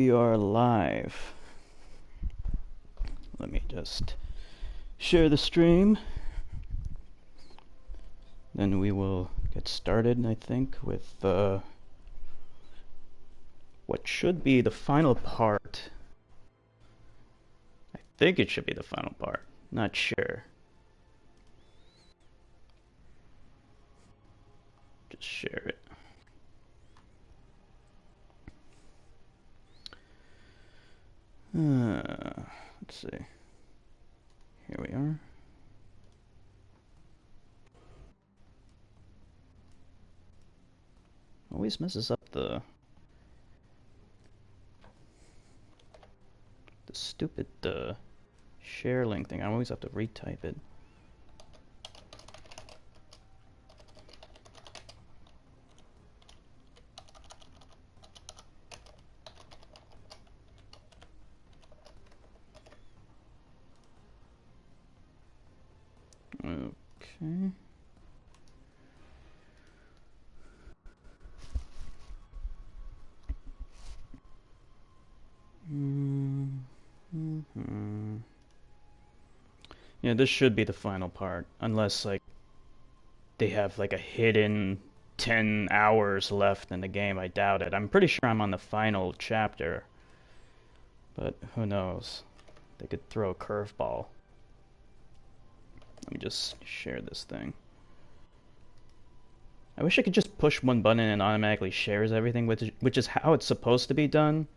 We are live. Let me just share the stream. Then we will get started, I think, with what should be the final part. I think it should be the final part. Not sure. Just share it. Let's see. Here we are. Always messes up the stupid share link thing. I always have to retype it. Okay. Yeah, this should be the final part, unless like they have like a hidden 10 hours left in the game. I doubt it. I'm pretty sure I'm on the final chapter, but who knows? They could throw a curveball. Let me just share this thing. I wish I could just push one button and it automatically shares everything, which is how it's supposed to be done.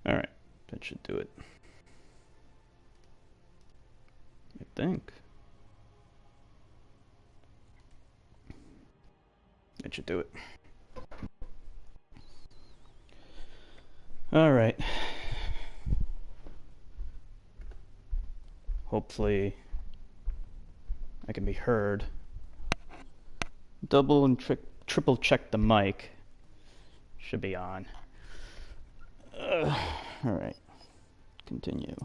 Alright, that should do it. I think. That should do it. Alright. Hopefully I can be heard. Double and triple check the mic. Should be on. Alright. Continue.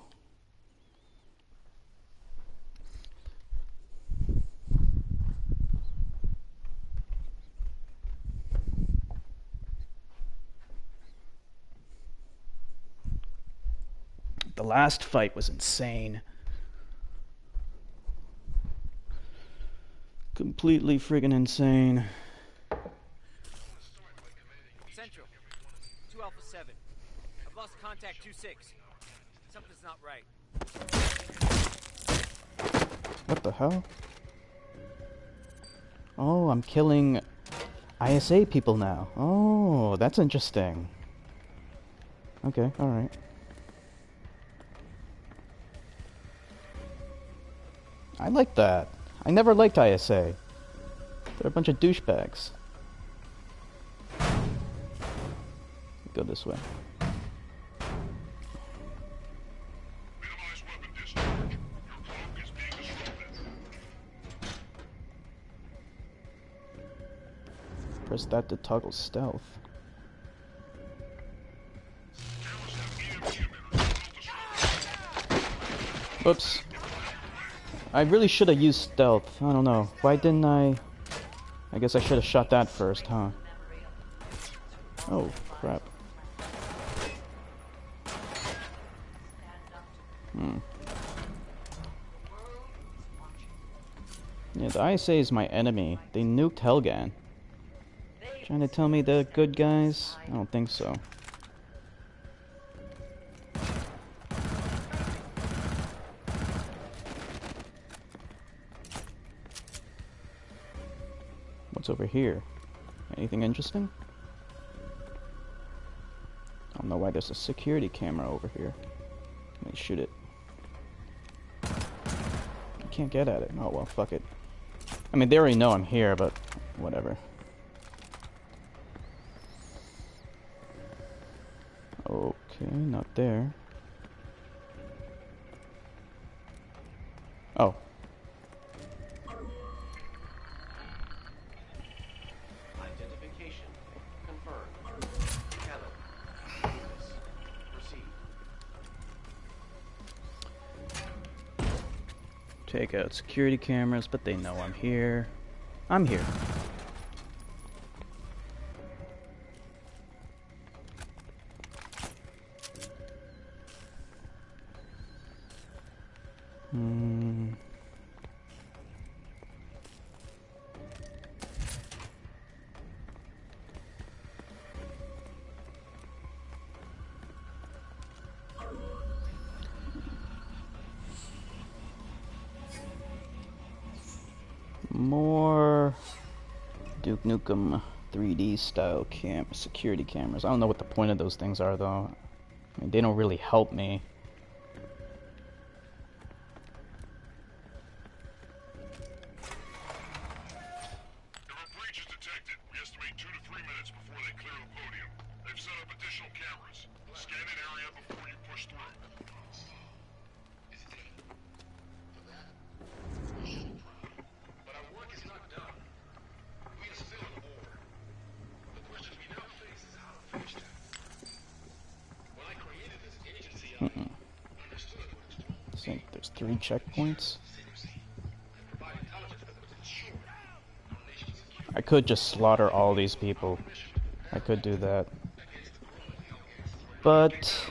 The last fight was insane. Completely friggin' insane. Central, 2 Alpha 7. I've lost contact 2-6. Something's not right. What the hell? Oh, I'm killing ISA people now. Oh, that's interesting. Okay, alright. I like that. I never liked ISA. They're a bunch of douchebags. Go this way. Press that to toggle stealth. Whoops. I really should have used stealth. I don't know. Why didn't I? I guess I should have shot that first, huh? Oh, crap. Yeah, the ISA is my enemy. They nuked Helgan. Trying to tell me they're good guys? I don't think so. What's over here? Anything interesting? I don't know why there's a security camera over here. Let me shoot it. I can't get at it. Oh well, fuck it. I mean, they already know I'm here, but whatever. Okay, not there. Oh. Take out security cameras, but they know I'm here. I'm here. More Duke Nukem 3D style security cameras. I don't know what the point of those things are, though. I mean, they don't really help me. I think there's 3 checkpoints. I could just slaughter all these people. I could do that. But...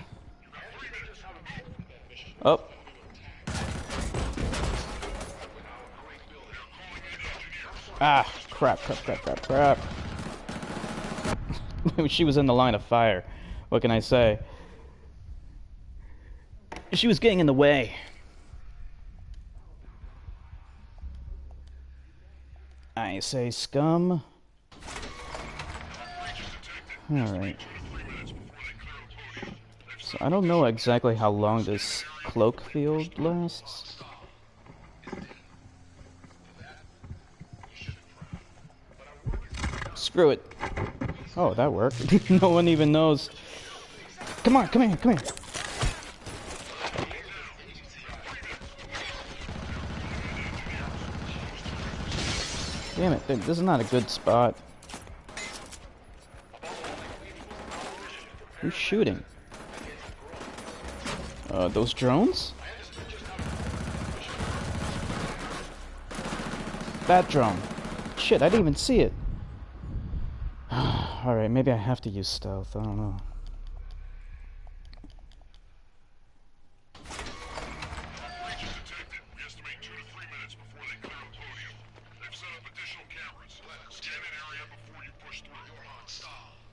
oh. Ah, crap. She was in the line of fire. What can I say? She was getting in the way. I say scum. Alright. So I don't know exactly how long this cloak field lasts. Screw it. Oh, that worked. No one even knows. Come on, come here. Damn it, this is not a good spot. Who's shooting? Those drones? That drone. Shit, I didn't even see it. Alright, maybe I have to use stealth, I don't know.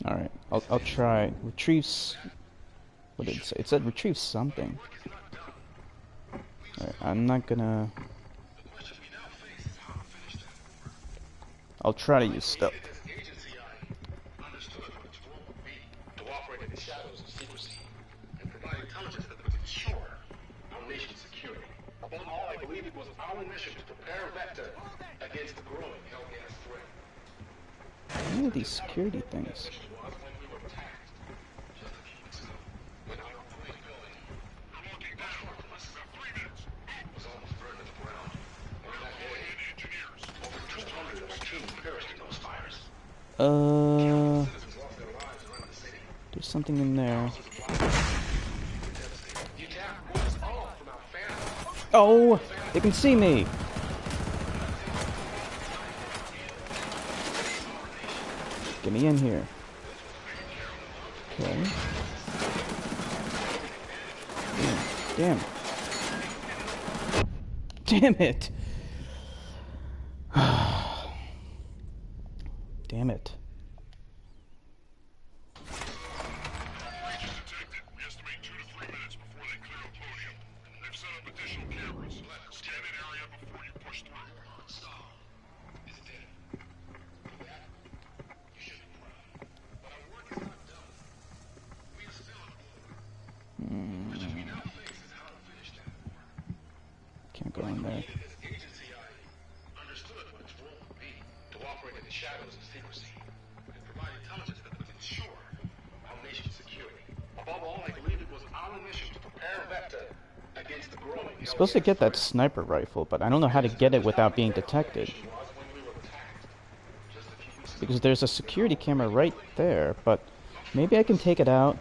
Alright, I'll try. Retrieves... what did it say? It said retrieve something. Alright, I'm not gonna... I'll try to use stealth. What are these security things? There's something in there. Oh, they can see me. Get me in here. Okay. Damn. Damn it. Damn it. Can't go in there. I'm supposed to get that sniper rifle, but I don't know how to get it without being detected. Because there's a security camera right there, but maybe I can take it out.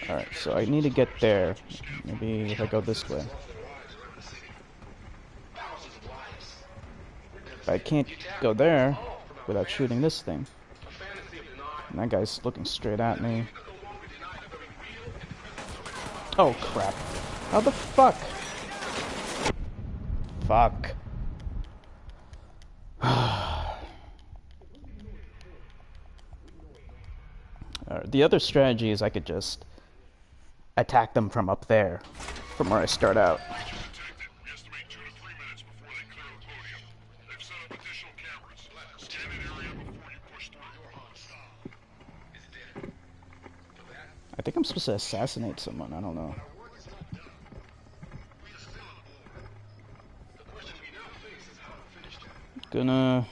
Alright, so I need to get there. Maybe if I go this way. But I can't go there without shooting this thing. And that guy's looking straight at me. Oh crap. How the fuck? Fuck. The other strategy is I could just attack them from up there, from where I start out. I think I'm supposed to assassinate someone, I don't know. Gonna...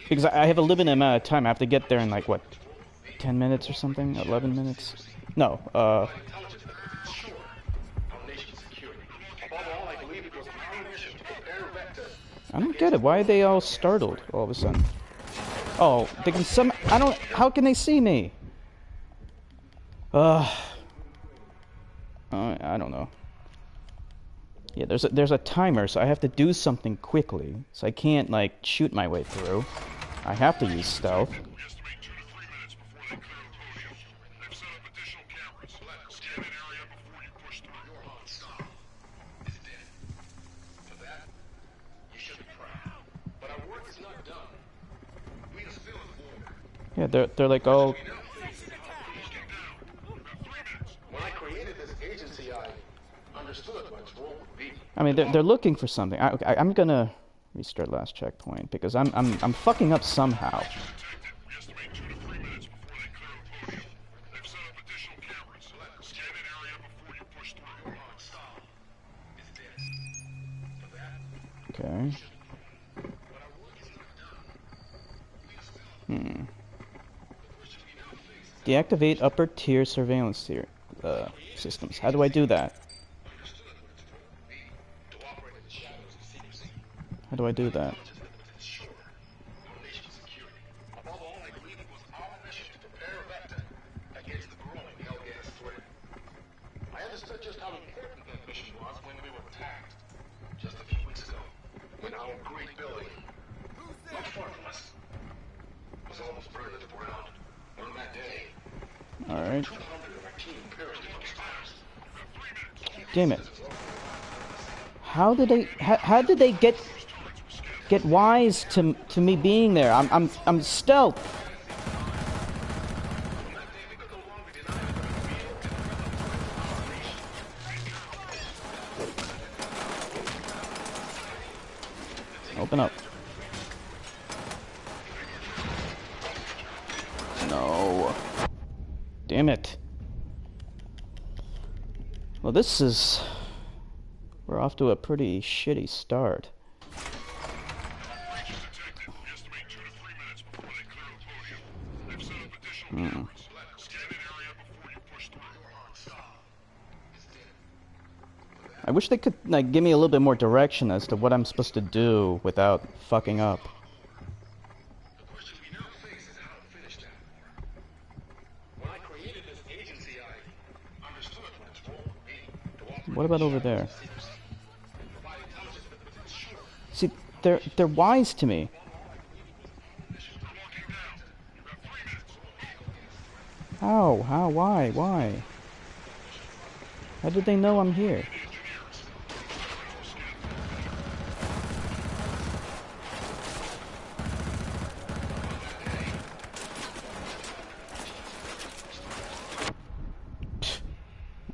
Because I have a limited amount of time, I have to get there in like, what, 10 minutes or something? 11 minutes? No, I don't get it, why are they all startled all of a sudden? Oh, they can how can they see me? I don't know. Yeah, there's a timer, so I have to do something quickly. So I can't, like, shoot my way through. I have to use stealth. Yeah, they're like all... I mean, they're looking for something. I'm gonna restart last checkpoint because I'm fucking up somehow. Okay. Deactivate upper tier surveillance systems. How do I do that? How do I do that? I understood just how important that mission was when we were attacked just a few weeks ago. When our great building, not far from us, was almost burned to the ground. On that day, alright. 200 of our team perished in those fires. Damn it. How did they get wise to me being there? I'm stealth. Open up. No. Damn it. Well, this is... We're off to a pretty shitty start. I wish they could, like, give me a little bit more direction as to what I'm supposed to do without fucking up. What about over there? See, they're wise to me. How, why? How did they know I'm here?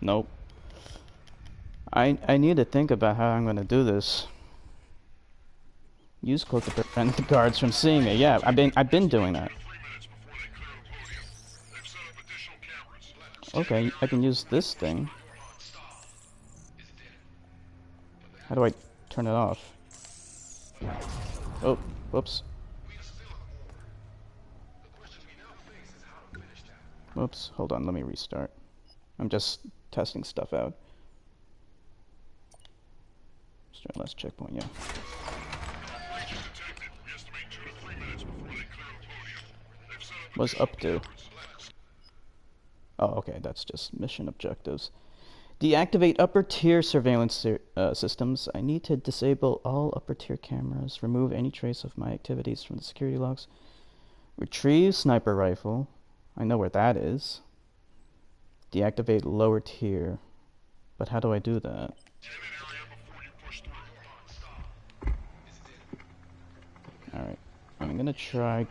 Nope. I need to think about how I'm going to do this. Use cloak to prevent the guards from seeing me. Yeah, I've been doing that. Okay, I can use this thing. How do I turn it off? Oh, whoops. Whoops, hold on, let me restart. I'm just testing stuff out. Let's Start last checkpoint, yeah. What's up to? Oh, okay, that's just mission objectives. Deactivate upper tier surveillance systems. I need to disable all upper tier cameras. Remove any trace of my activities from the security logs. Retrieve sniper rifle. I know where that is. Deactivate lower tier. But how do I do that? Alright, I'm gonna try.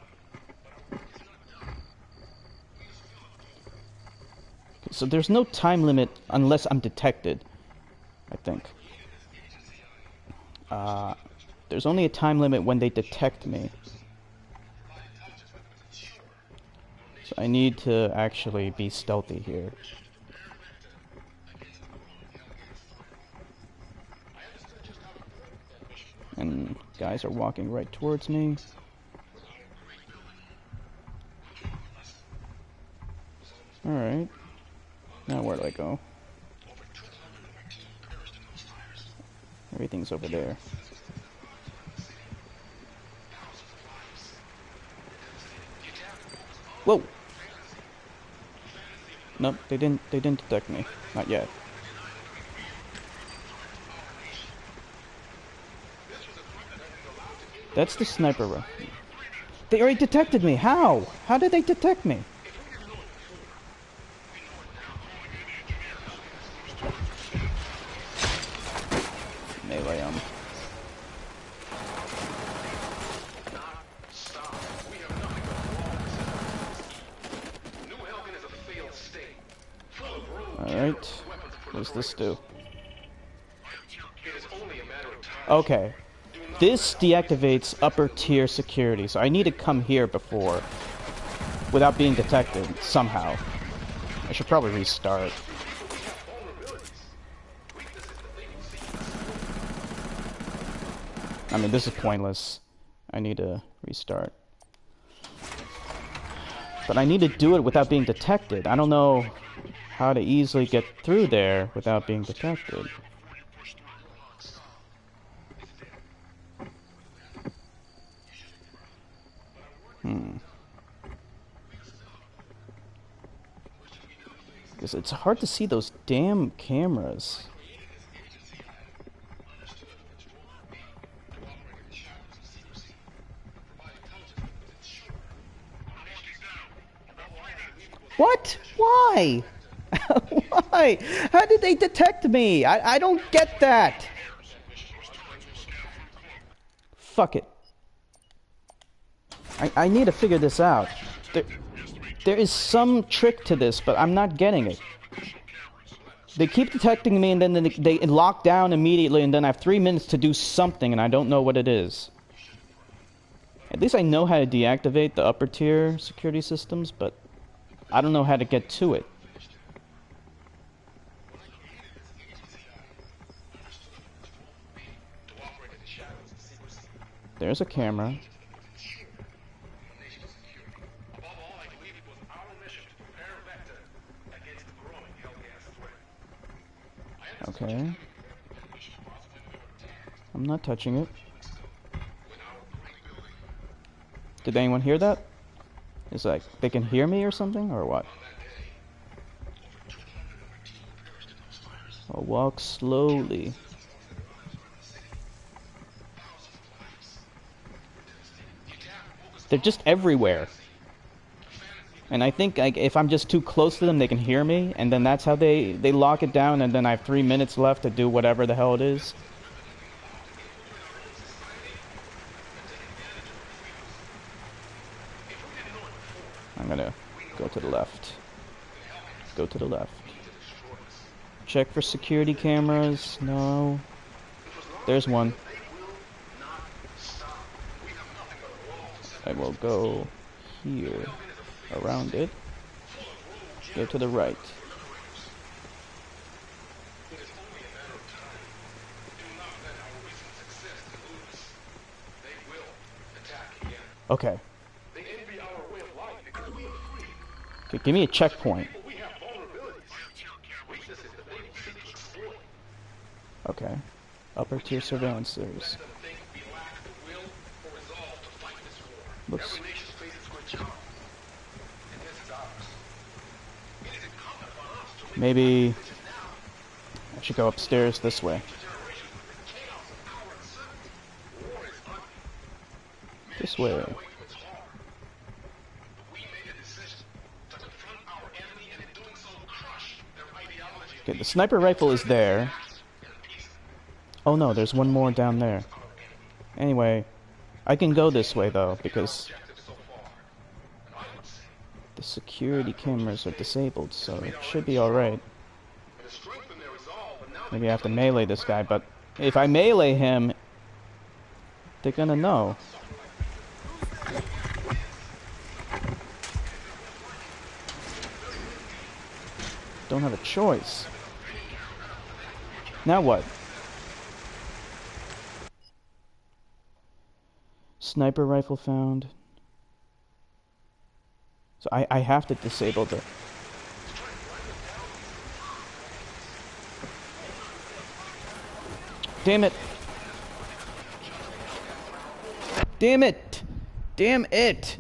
So there's no time limit unless I'm detected, I think. There's only a time limit when they detect me. So I need to actually be stealthy here. And guys are walking right towards me. Alright. Now where do I go? Everything's over there. Whoa! Nope, they didn't detect me. Not yet. That's the sniper rifle. They already detected me. How? How did they detect me? Melee him. Alright. What does this do? Okay. This deactivates upper tier security, so I need to come here before without being detected somehow. I should probably restart. I mean, this is pointless. I need to restart. But I need to do it without being detected. I don't know how to easily get through there without being detected. Because it's hard to see those damn cameras. What? Why? Why? How did they detect me? I don't get that. Fuck it. I need to figure this out. There is some trick to this, but I'm not getting it. They keep detecting me and then they lock down immediately and then I have 3 minutes to do something and I don't know what it is. At least I know how to deactivate the upper tier security systems, but I don't know how to get to it. There's a camera. Okay. I'm not touching it. Did anyone hear that? It's like they can hear me or something, or what? I'll walk slowly. They're just everywhere. And I think if I'm just too close to them, they can hear me, and then that's how they lock it down, and then I have 3 minutes left to do whatever the hell it is. I'm gonna go to the left. Go to the left. Check for security cameras. No. There's one. I will go here. Around it. Go to the right. Okay. Okay, give me a checkpoint. Okay. Upper tier surveillance service. Whoops. Maybe I should go upstairs this way. This way. Okay, the sniper rifle is there. Oh no, there's one more down there. Anyway, I can go this way though, because the security cameras are disabled, so it should be alright. Maybe I have to melee this guy, but if I melee him, they're gonna know. Don't have a choice. Now what? Sniper rifle found. So I have to disable the... Damn it! Damn it! Damn it!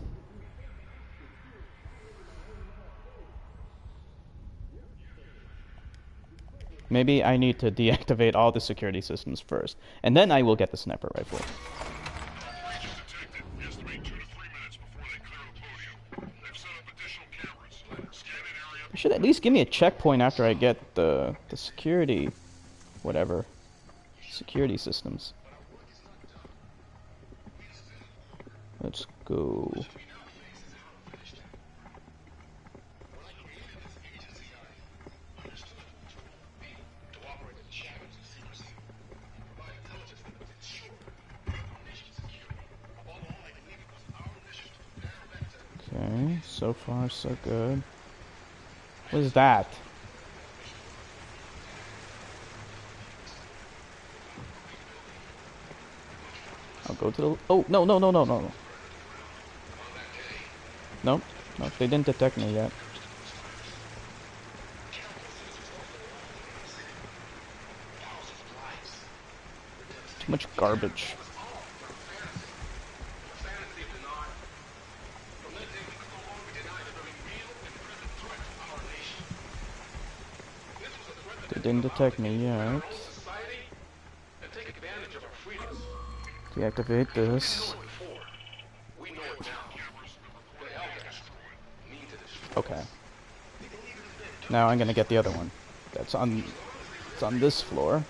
Maybe I need to deactivate all the security systems first, and then I will get the sniper rifle. They should at least give me a checkpoint after I get the security, whatever, security systems. Let's go. Okay, so far so good. What is that? I'll go to the... Oh, no, no, no, no, no. Nope, nope, they didn't detect me yet. Too much garbage. They didn't detect me yet. Deactivate this. Okay. Now I'm gonna get the other one. It's on this floor.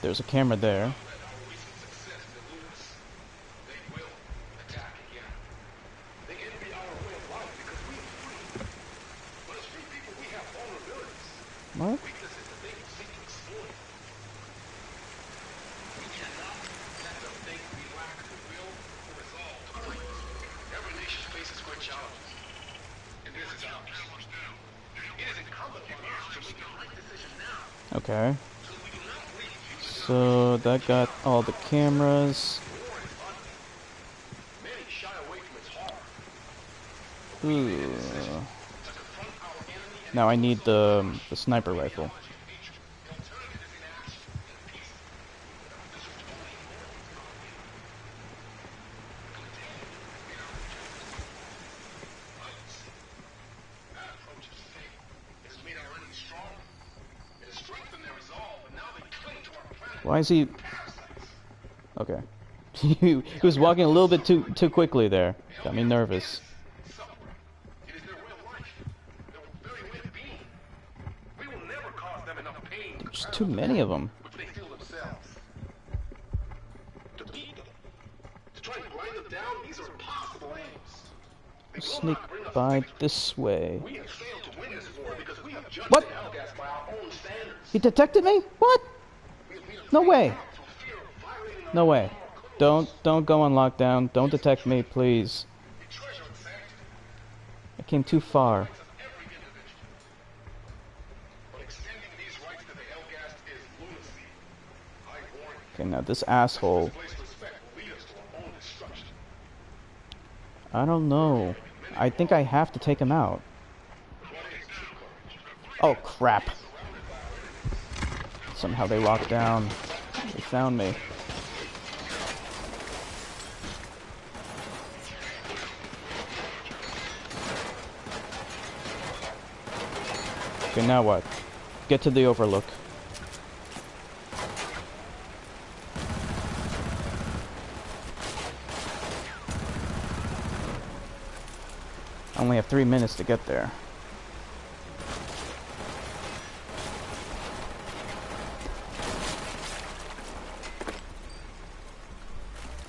There's a camera there. What? Okay. So that got all the cameras. Ooh. Now I need the sniper rifle. Why is he... Okay. He was walking a little bit too quickly there. Got me nervous. There's too many of them. Sneak by this way. What? He detected me? What? No way. No way. Don't go on lockdown. Don't detect me, please. I came too far. Okay, now this asshole. I don't know. I think I have to take him out. Oh, crap. Somehow they locked down. They found me. Okay, now what? Get to the overlook. I only have 3 minutes to get there.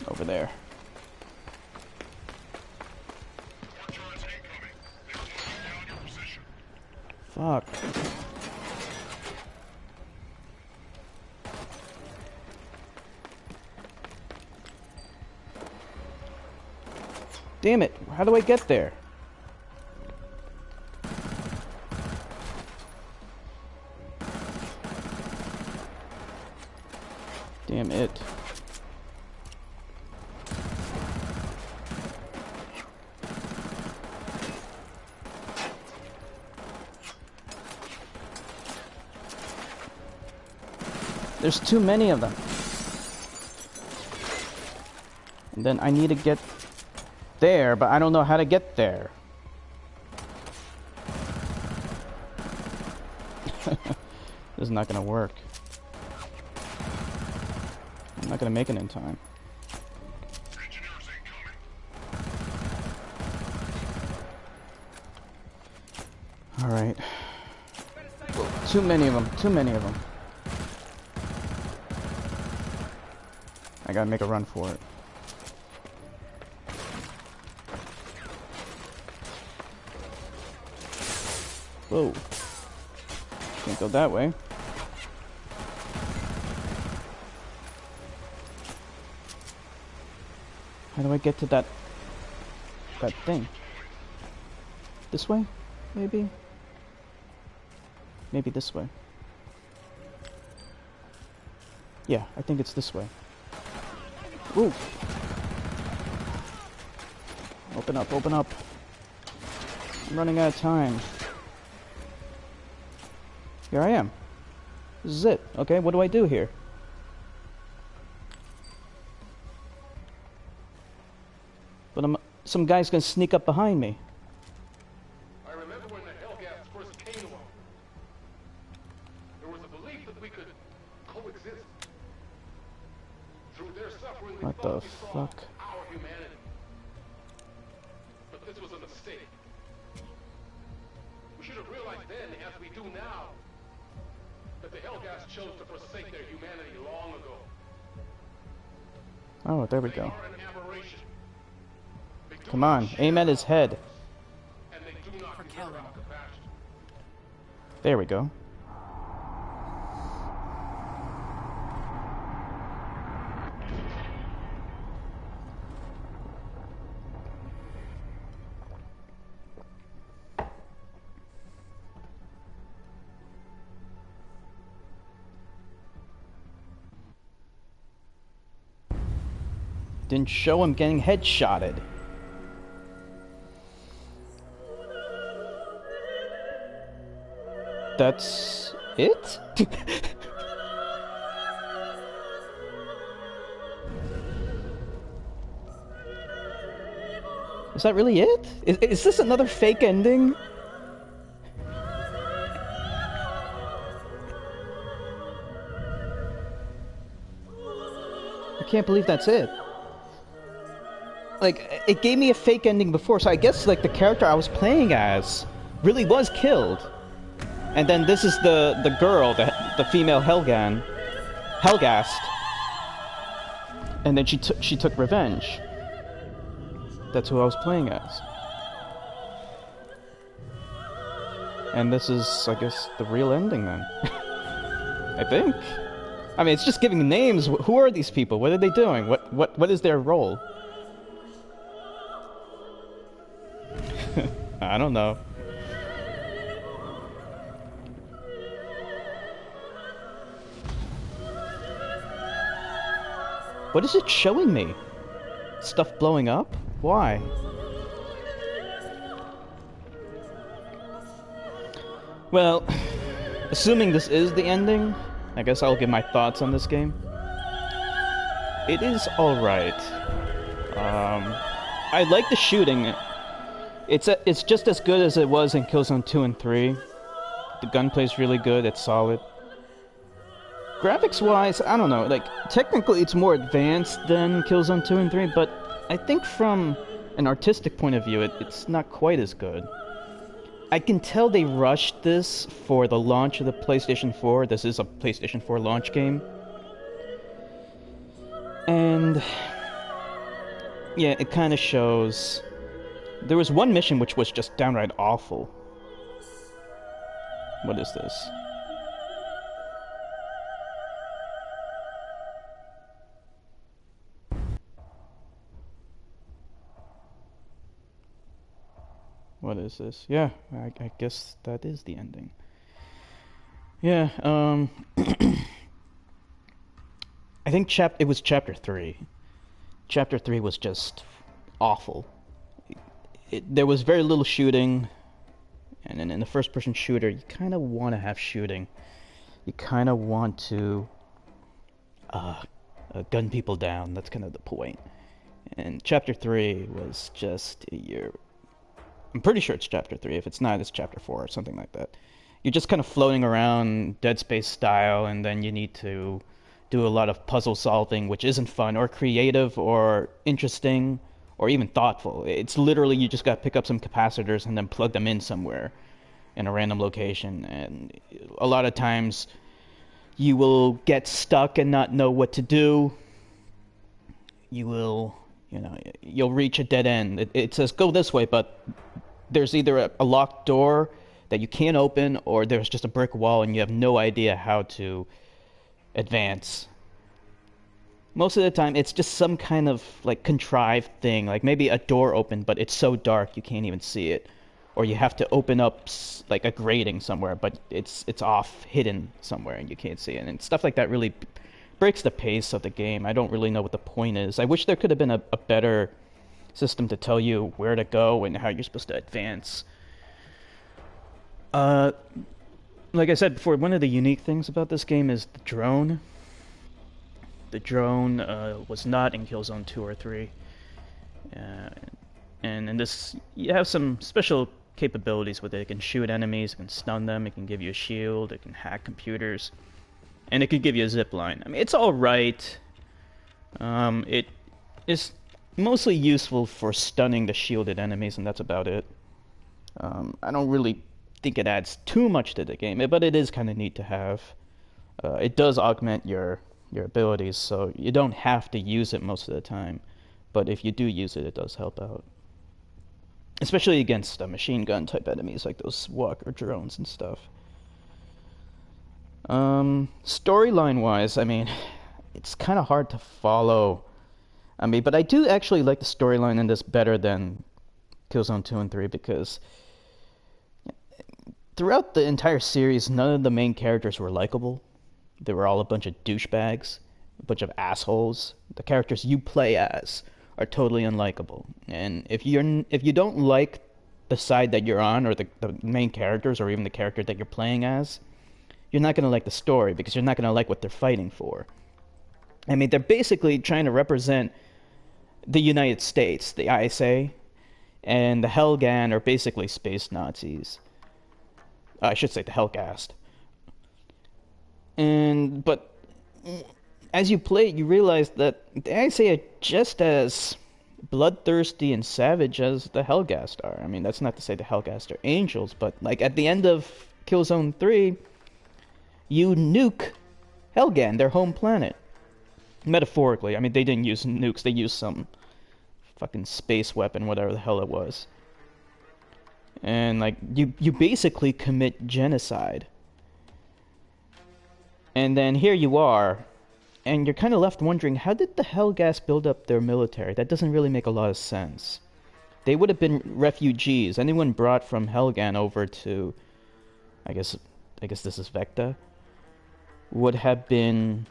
Over there. Fuck. Damn it, how do I get there? Damn it. There's too many of them. And then I need to get there, but I don't know how to get there. This is not gonna work. I'm not gonna make it in time. Alright. Too many of them. Too many of them. I gotta make a run for it. Whoa. Can't go that way. How do I get to that thing? This way? Maybe? Maybe this way. Yeah, I think it's this way. Ooh. Open up, open up. I'm running out of time. Here I am. This is it. Okay, what do I do here? But some guy's gonna sneak up behind me. I remember when the Hellgas first came along. There was a belief that we could coexist. Through their suffering, we What thought the we saw fuck? our humanity. But this was a mistake. We should have realized then, as we do now, that the Hellgas chose to forsake their humanity long ago. Oh, there we They go. are an aberration. They do Come not on, share aim at our his head. and they do not deserve our compassion. There we go. Didn't show him getting headshotted. That's it? Is that really it? Is this another fake ending? I can't believe that's it. Like, it gave me a fake ending before, so I guess, like, the character I was playing as really was killed. And then this is the girl, the female Helgast. And then she took revenge. That's who I was playing as. And this is, I guess, the real ending then. I think. I mean, it's just giving names. Who are these people? What are they doing? What is their role? I don't know. What is it showing me? Stuff blowing up? Why? Well, assuming this is the ending, I guess I'll give my thoughts on this game. It is alright. I like the shooting. It's just as good as it was in Killzone 2 and 3. The gunplay's really good, it's solid. Graphics-wise, I don't know, like, technically it's more advanced than Killzone 2 and 3, but I think from an artistic point of view, it's not quite as good. I can tell they rushed this for the launch of the PlayStation 4. This is a PlayStation 4 launch game. And yeah, it kind of shows. There was one mission which was just downright awful. What is this? What is this? Yeah, I guess that is the ending. Yeah, I think it was Chapter 3. Chapter 3 was just awful. There was very little shooting, and in the first-person shooter, you kind of want to have shooting. You kind of want to gun people down. That's kind of the point. And Chapter 3 was just I'm pretty sure it's Chapter 3. If it's not, it's Chapter 4 or something like that. You're just kind of floating around Dead Space style, and then you need to do a lot of puzzle solving, which isn't fun or creative or interesting or even thoughtful. It's literally you just got to pick up some capacitors and then plug them in somewhere in a random location. And a lot of times you will get stuck and not know what to do. You'll reach a dead end. It says go this way, but there's either a locked door that you can't open, or there's just a brick wall and you have no idea how to advance. Most of the time it's just some kind of like contrived thing, like maybe a door open but it's so dark you can't even see it, or you have to open up like a grating somewhere but it's off hidden somewhere and you can't see it, and stuff like that really breaks the pace of the game. I don't really know what the point is. I wish there could have been a better system to tell you where to go and how you're supposed to advance. Like I said before, one of the unique things about this game is the drone. The drone was not in Killzone 2 or 3. And in this, you have some special capabilities with it. It can shoot enemies, it can stun them, it can give you a shield, it can hack computers, and it could give you a zip line. I mean, it's alright. It is mostly useful for stunning the shielded enemies, and that's about it. I don't really think it adds too much to the game, but it is kind of neat to have. It does augment your abilities, so you don't have to use it most of the time, but if you do use it, it does help out. Especially against machine gun type enemies like those walker drones and stuff. Storyline wise, I mean, it's kind of hard to follow. I mean, but I do actually like the storyline in this better than Killzone 2 and 3, because throughout the entire series, none of the main characters were likable. They were all a bunch of douchebags, a bunch of assholes. The characters you play as are totally unlikable. And if you don't like the side that you're on, or the main characters, or even the character that you're playing as, you're not going to like the story, because you're not going to like what they're fighting for. I mean, they're basically trying to represent the United States. The ISA and the Helghan are basically space Nazis. I should say the Hellgast. But as you play it, you realize that the ISA are just as bloodthirsty and savage as the Hellgast are. I mean, that's not to say the Hellgast are angels, but like at the end of Killzone 3, you nuke Helghan, their home planet. Metaphorically. I mean, they didn't use nukes, they used some fucking space weapon, whatever the hell it was. And like, you basically commit genocide. And then here you are, and you're kind of left wondering, how did the Hellgast build up their military? That doesn't really make a lot of sense. They would have been refugees. Anyone brought from Helghan over to, I guess this is Vecta, would have been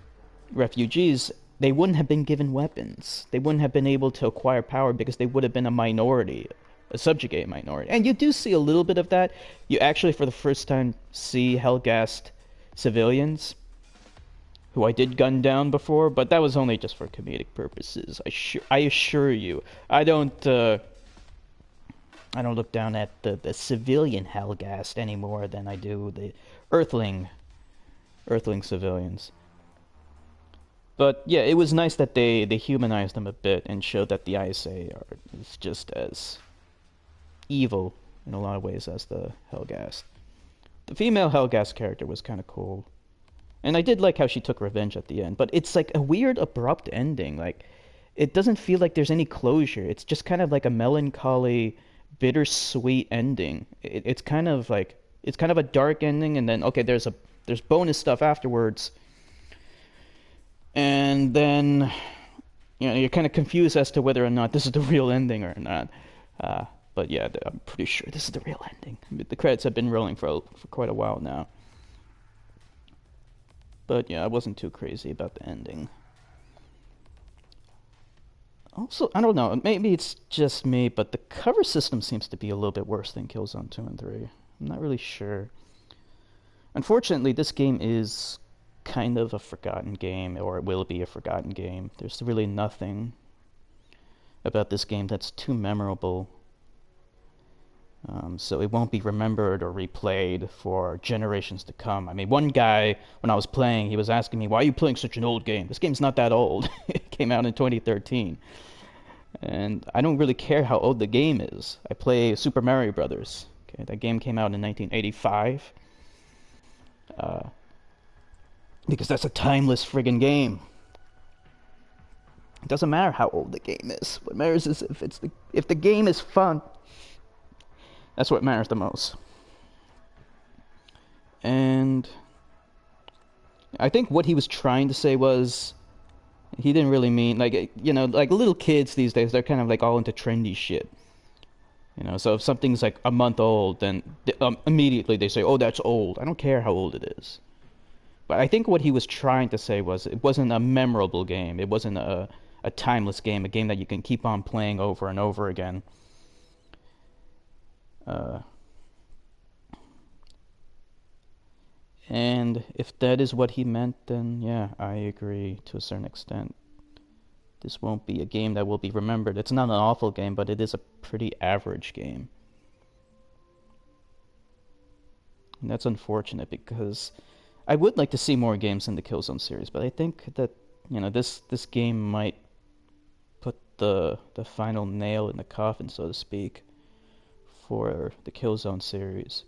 refugees. They wouldn't have been given weapons. They wouldn't have been able to acquire power because they would have been a minority a subjugate minority. And you do see a little bit of that. You actually, for the first time, see Helghast civilians, who I did gun down before, but that was only just for comedic purposes. I assure you, I don't look down at the civilian Helghast any more than I do the Earthling civilians. But yeah, it was nice that they humanized them a bit and showed that the ISA is just as evil in a lot of ways as the Helghast. The female Helghast character was kind of cool. And I did like how she took revenge at the end, but it's like a weird, abrupt ending. Like, it doesn't feel like there's any closure. It's just kind of like a melancholy, bittersweet ending. It's kind of a dark ending, and then okay, there's bonus stuff afterwards, and then you're kind of confused as to whether or not this is the real ending or not. But yeah, I'm pretty sure this is the real ending. I mean, the credits have been rolling for quite a while now. But yeah, I wasn't too crazy about the ending. Also, I don't know, maybe it's just me, but the cover system seems to be a little bit worse than Killzone 2 and 3. I'm not really sure. Unfortunately, this game is kind of a forgotten game, or it will be a forgotten game. There's really nothing about this game that's too memorable. So it won't be remembered or replayed for generations to come. I mean, one guy, when I was playing, he was asking me, why are you playing such an old game? This game's not that old. It came out in 2013. And I don't really care how old the game is. I play Super Mario Brothers. Okay, that game came out in 1985. Because that's a timeless friggin' game. It doesn't matter how old the game is. What matters is if the game is fun. That's what matters the most. And I think what he was trying to say was, he didn't really mean, like little kids these days, they're kind of like all into trendy shit. So if something's like a month old, then immediately they say, oh, that's old. I don't care how old it is. But I think what he was trying to say was, it wasn't a memorable game. It wasn't a timeless game, a game that you can keep on playing over and over again. And if that is what he meant, then yeah, I agree to a certain extent. This won't be a game that will be remembered. It's not an awful game, but it is a pretty average game. And that's unfortunate, because I would like to see more games in the Killzone series, but I think that this game might put the final nail in the coffin, so to speak, for the Killzone series.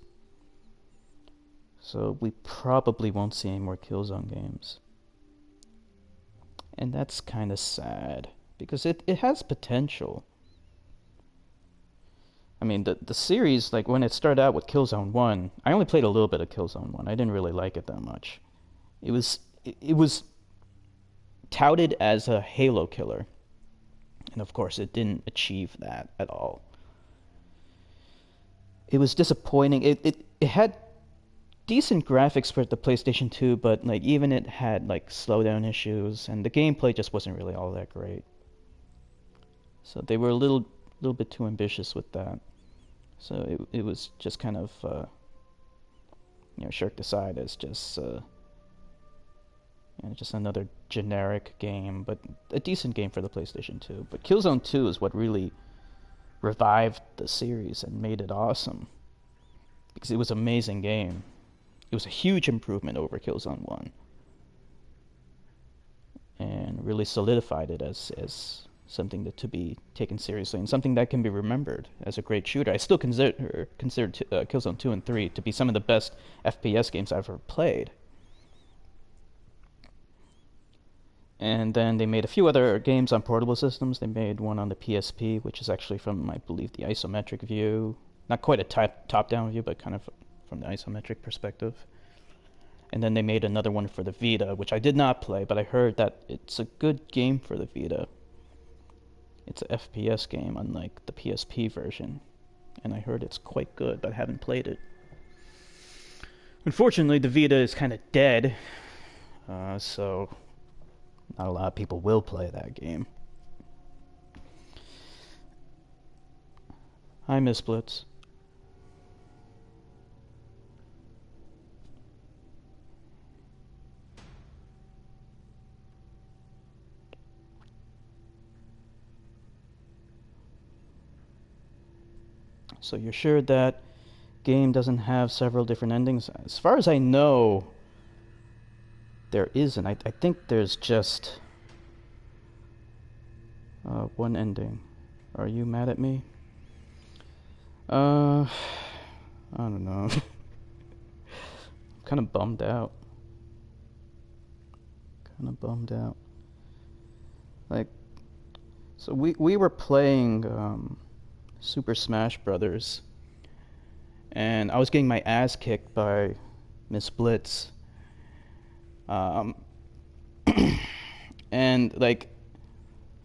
So we probably won't see any more Killzone games. And that's kind of sad, because it has potential. I mean, the series, like when it started out with Killzone 1, I only played a little bit of Killzone 1. I didn't really like it that much. It was touted as a Halo killer. And of course, it didn't achieve that at all. It was disappointing. It had decent graphics for the PlayStation 2, but like even it had like slowdown issues, and the gameplay just wasn't really all that great. So they were a little bit too ambitious with that. So it was just kind of shirked aside as just another generic game, but a decent game for the PlayStation 2. But Killzone 2 is what really revived the series and made it awesome, because it was an amazing game. It was a huge improvement over Killzone 1, and really solidified it as something to be taken seriously, and something that can be remembered as a great shooter. I still consider Killzone 2 and 3 to be some of the best FPS games I've ever played. And then they made a few other games on portable systems. They made one on the PSP, which is actually from, I believe, the isometric view. Not quite a top-down view, but kind of from the isometric perspective. And then they made another one for the Vita, which I did not play, but I heard that it's a good game for the Vita. It's a FPS game, unlike the PSP version. And I heard it's quite good, but I haven't played it. Unfortunately, the Vita is kind of dead, so not a lot of people will play that game. Hi, MsBlitz. So you're sure that game doesn't have several different endings? As far as I know, there isn't. I think there's just one ending. Are you mad at me? I don't know. I'm kind of bummed out. Like, so we were playing Super Smash Brothers, and I was getting my ass kicked by MsBlitz. And like,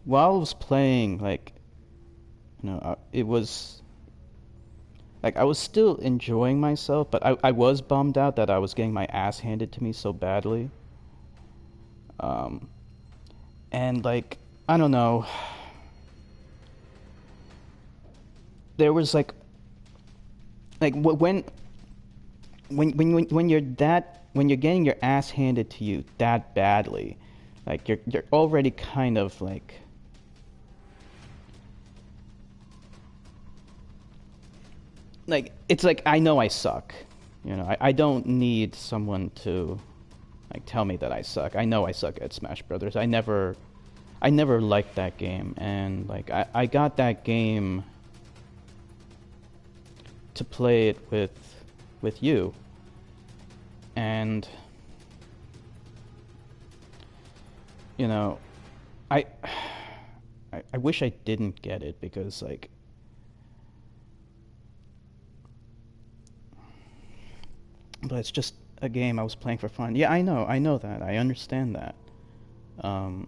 while I was playing, like, it was like I was still enjoying myself, but I was bummed out that I was getting my ass handed to me so badly. And like, I don't know. There was like when you're getting your ass handed to you that badly, like you're already kind of like it's like I know I suck. I don't need someone to like tell me that I suck. I know I suck at Smash Brothers. I never liked that game, and like I got that game to play it with you, and I wish I didn't get it, because like but it's just a game I was playing for fun. Yeah, I know that. I understand that. I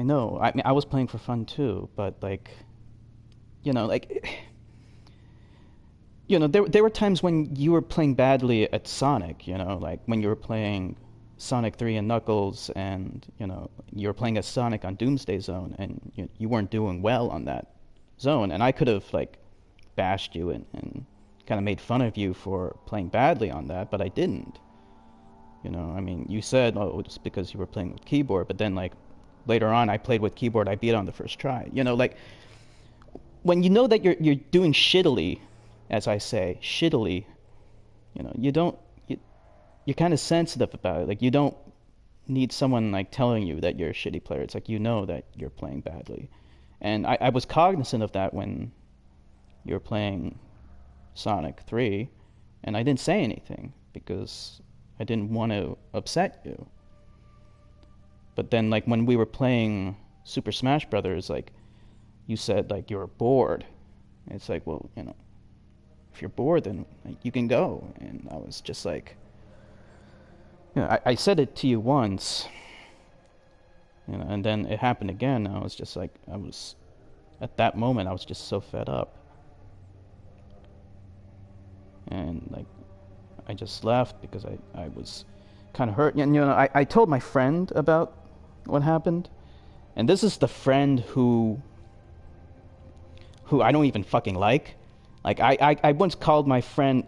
know. I mean, I was playing for fun too, but like, there were times when you were playing badly at Sonic, like when you were playing Sonic 3 and Knuckles, and, you were playing as Sonic on Doomsday Zone, and you weren't doing well on that zone, and I could have, like, bashed you and kind of made fun of you for playing badly on that, but I didn't. I mean, you said, oh, it's because you were playing with keyboard, but then, like, later on I played with keyboard, I beat it on the first try. Like, when you know that you're doing shittily, as I say, shittily, you're kind of sensitive about it. Like, you don't need someone like telling you that you're a shitty player. It's like, that you're playing badly. And I was cognizant of that when you were playing Sonic 3, and I didn't say anything because I didn't want to upset you. But then, like, when we were playing Super Smash Brothers, like, you said, like, you were bored. And it's like, well, if you're bored, then like, you can go. And I was just like, I said it to you once, and then it happened again. I was just like, at that moment, I was just so fed up. And, like, I just left because I was kind of hurt. And, I told my friend about what happened. And this is the friend who I don't even fucking like. Like, I once called my friend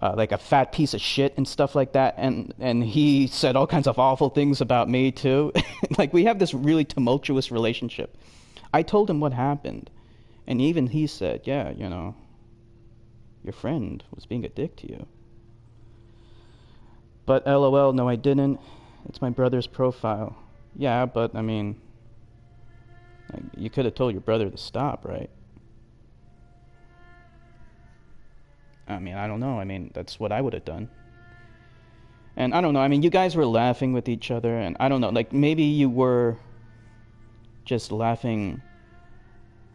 like a fat piece of shit and stuff like that, and he said all kinds of awful things about me too. Like, we have this really tumultuous relationship. I told him what happened, and even he said, yeah, your friend was being a dick to you. But LOL, no I didn't. It's my brother's profile. Yeah, but I mean, like, you could have told your brother to stop, right? I mean, I don't know. I mean, that's what I would have done. And I don't know. I mean, you guys were laughing with each other, and I don't know. Like, maybe you were just laughing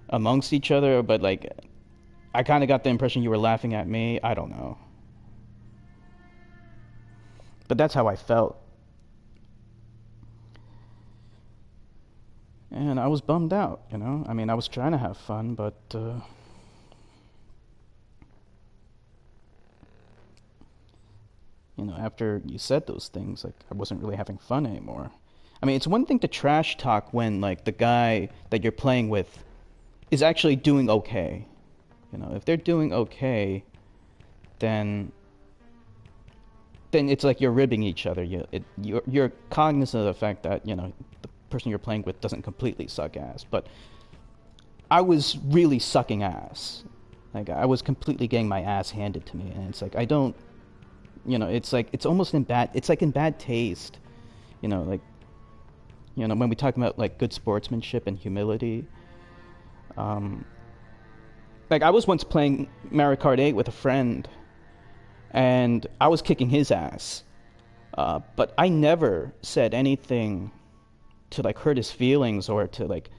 amongst each other, but, like, I kind of got the impression you were laughing at me. I don't know. But that's how I felt. And I was bummed out, I mean, I was trying to have fun, but after you said those things, like, I wasn't really having fun anymore. I mean, it's one thing to trash talk when, like, the guy that you're playing with is actually doing okay. You know, if they're doing okay, then it's like you're ribbing each other. You're cognizant of the fact that, you know, the person you're playing with doesn't completely suck ass. But I was really sucking ass. Like, I was completely getting my ass handed to me, and it's like, I don't, you know, it's like, it's almost in bad, it's like in bad taste. You know, like, you know, when we talk about like good sportsmanship and humility, like, I was once playing Mario Kart 8 with a friend, and I was kicking his ass, but I never said anything to like hurt his feelings or to like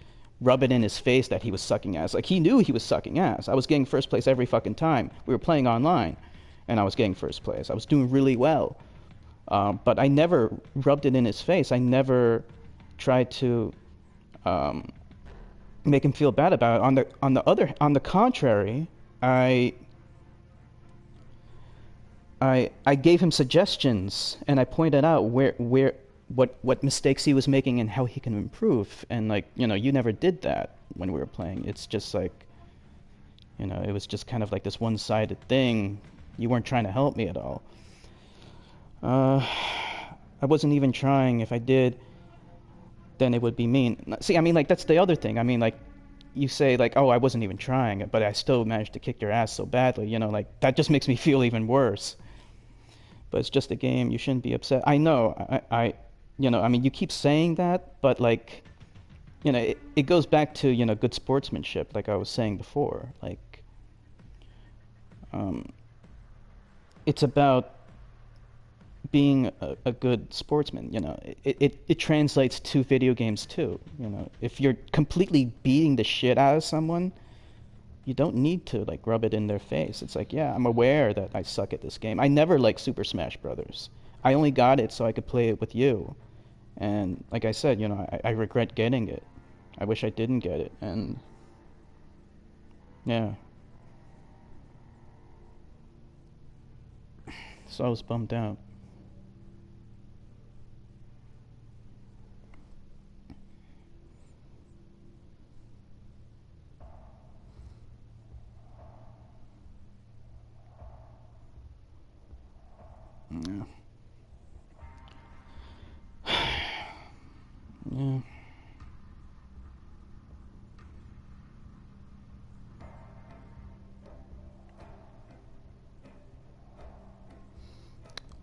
rub it in his face that he was sucking ass. Like, he knew he was sucking ass. I was getting first place every fucking time. We were playing online, and I was getting first place. I was doing really well, but I never rubbed it in his face. I never tried to make him feel bad about it. On the contrary, I gave him suggestions, and I pointed out what mistakes he was making and how he can improve. And like, you know, you never did that when we were playing. It's just like, you know, it was just kind of like this one-sided thing. You weren't trying to help me at all. I wasn't even trying. If I did, then it would be mean. See, I mean, like, that's the other thing. I mean, like, you say, like, oh, I wasn't even trying, but I still managed to kick your ass so badly, you know, like, that just makes me feel even worse. But it's just a game. You shouldn't be upset. I know, you know, I mean, you keep saying that, but, like, you know, it goes back to, you know, good sportsmanship, like I was saying before. Like, it's about being a good sportsman, you know. It translates to video games too, you know. If you're completely beating the shit out of someone, you don't need to like rub it in their face. It's like, yeah, I'm aware that I suck at this game. I never liked Super Smash Brothers. I only got it so I could play it with you. And like I said, you know, I regret getting it. I wish I didn't get it. And yeah. So I was bummed out. Yeah. Yeah.